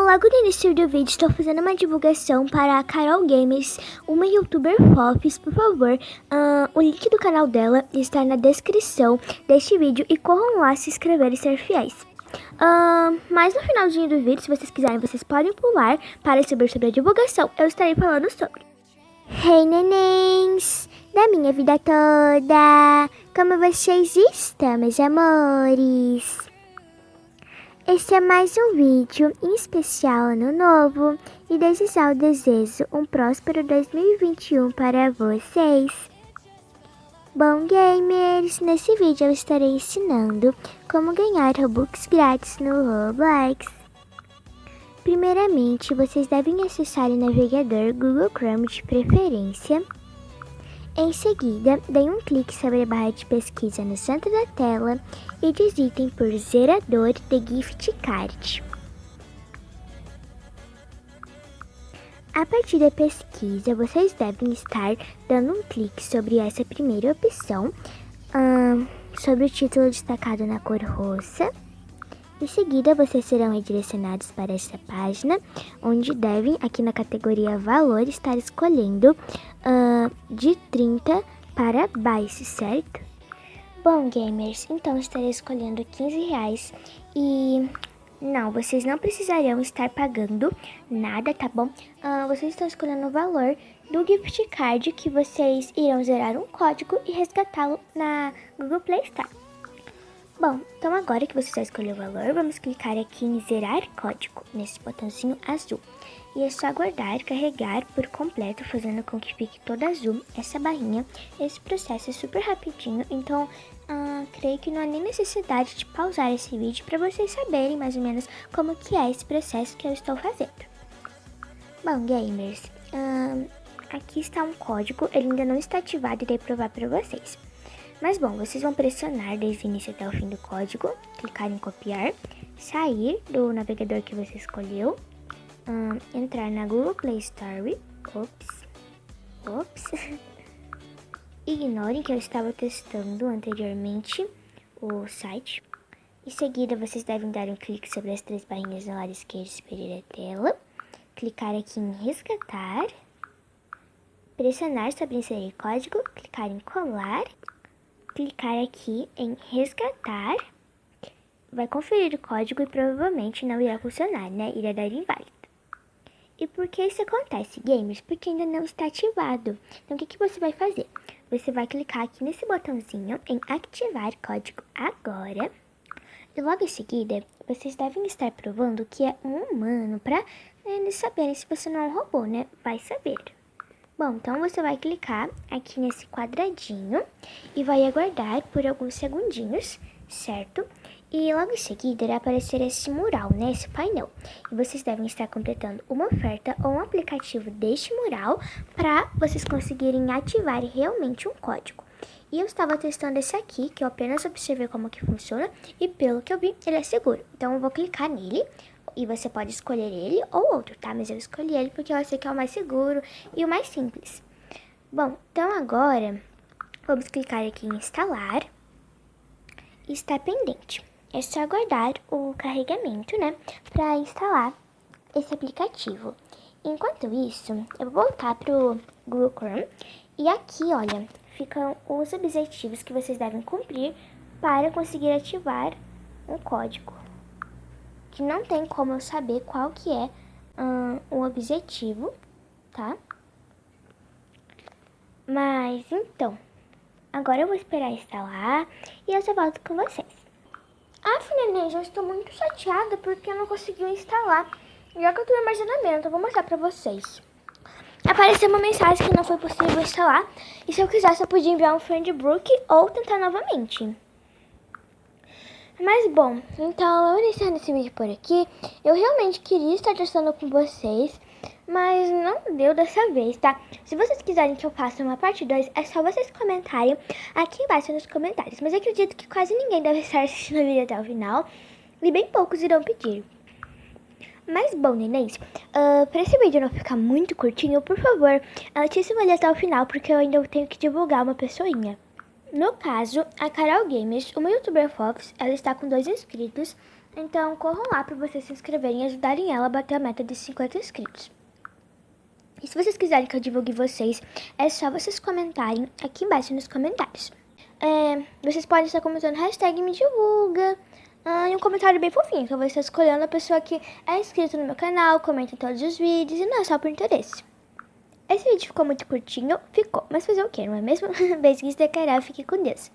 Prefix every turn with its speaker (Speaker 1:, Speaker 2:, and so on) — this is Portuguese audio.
Speaker 1: logo no início do vídeo estou fazendo uma divulgação para a Carol Games, uma youtuber fofs, por favor. O link do canal dela está na descrição deste vídeo e corram lá se inscrever e ser fiéis. Mas no finalzinho do vídeo, se vocês quiserem, vocês podem pular para saber sobre a divulgação. Eu estarei falando sobre. Hey nenéns, da minha vida toda, como vocês estão, meus amores? Este é mais um vídeo em especial Ano Novo e desejo um próspero 2021 para vocês. Bom, gamers, nesse vídeo eu estarei ensinando como ganhar Robux grátis no Roblox. Primeiramente, vocês devem acessar o navegador Google Chrome de preferência. Em seguida, deem um clique sobre a barra de pesquisa no centro da tela e digitem por gerador de gift card. A partir da pesquisa, vocês devem estar dando um clique sobre essa primeira opção, sobre o título destacado na cor roxa. Em seguida, vocês serão redirecionados para esta página, onde devem, aqui na categoria Valor, estar escolhendo de 30 para baixo, certo? Bom, gamers, então estarei escolhendo R$15 e não, vocês não precisarão estar pagando nada, tá bom? Vocês estão escolhendo o valor do gift card que vocês irão zerar um código e resgatá-lo na Google Play Store. Bom, então agora que você já escolheu o valor, vamos clicar aqui em zerar código, nesse botãozinho azul. E é só aguardar carregar por completo, fazendo com que fique toda azul essa barrinha. Esse processo é super rapidinho, então creio que não há nem necessidade de pausar esse vídeo para vocês saberem mais ou menos como que é esse processo que eu estou fazendo. Bom, gamers, aqui está um código, ele ainda não está ativado e irei provar para vocês. Mas bom, vocês vão pressionar desde o início até o fim do código, clicar em copiar, sair do navegador que você escolheu, entrar na Google Play Store, ignorem que eu estava testando anteriormente o site. Em seguida, vocês devem dar um clique sobre as três barrinhas no lado esquerdo superior da tela, clicar aqui em resgatar, pressionar sobre inserir código, clicar em colar, clicar aqui em resgatar, vai conferir o código e provavelmente não irá funcionar, né? Irá dar inválido. E por que isso acontece, gamers? Porque ainda não está ativado. Então o que você vai fazer? Você vai clicar aqui nesse botãozinho em ativar código agora. E logo em seguida, vocês devem estar provando que é um humano para eles saberem se você não é um robô, né? Vai saber. Bom, então você vai clicar aqui nesse quadradinho e vai aguardar por alguns segundinhos, certo? E logo em seguida irá aparecer esse mural, né, esse painel. E vocês devem estar completando uma oferta ou um aplicativo deste mural para vocês conseguirem ativar realmente um código. E eu estava testando esse aqui, que eu apenas observei como que funciona e pelo que eu vi, ele é seguro. Então eu vou clicar nele. E você pode escolher ele ou outro, tá? Mas eu escolhi ele porque eu achei que é o mais seguro e o mais simples. Bom, então agora vamos clicar aqui em instalar. E está pendente. É só aguardar o carregamento, né? Para instalar esse aplicativo. Enquanto isso, eu vou voltar pro Google Chrome. E aqui, olha, ficam os objetivos que vocês devem cumprir para conseguir ativar um código. Que não tem como eu saber qual que é o objetivo, tá? Mas então, agora eu vou esperar instalar e eu já volto com vocês. Neném, eu estou muito chateada porque eu não consegui instalar. Já que eu tenho armazenamento, eu vou mostrar pra vocês. Apareceu uma mensagem que não foi possível instalar. E se eu quisesse, eu podia enviar um friendbook ou tentar novamente. Mas bom, então eu vou encerrando esse vídeo por aqui. Eu realmente queria estar testando com vocês, mas não deu dessa vez, tá? Se vocês quiserem que eu faça uma parte 2, é só vocês comentarem aqui embaixo nos comentários. Mas eu acredito que quase ninguém deve estar assistindo o vídeo até o final, e bem poucos irão pedir. Mas bom, nenéns, para esse vídeo não ficar muito curtinho, por favor, assistam ele até o final, porque eu ainda tenho que divulgar uma pessoinha. No caso, a Carol Games, uma youtuber fofs, ela está com 2 inscritos Então, corram lá para vocês se inscreverem e ajudarem ela a bater a meta de 50 inscritos. E se vocês quiserem que eu divulgue vocês, é só vocês comentarem aqui embaixo nos comentários. Vocês podem estar comentando hashtag me divulga e um comentário bem fofinho, que eu vou estar escolhendo a pessoa que é inscrita no meu canal, comenta em todos os vídeos e não é só por interesse. Esse vídeo ficou muito curtinho, ficou, mas fazer o quê, não é mesmo? Beijinhos da Carol, fique com Deus.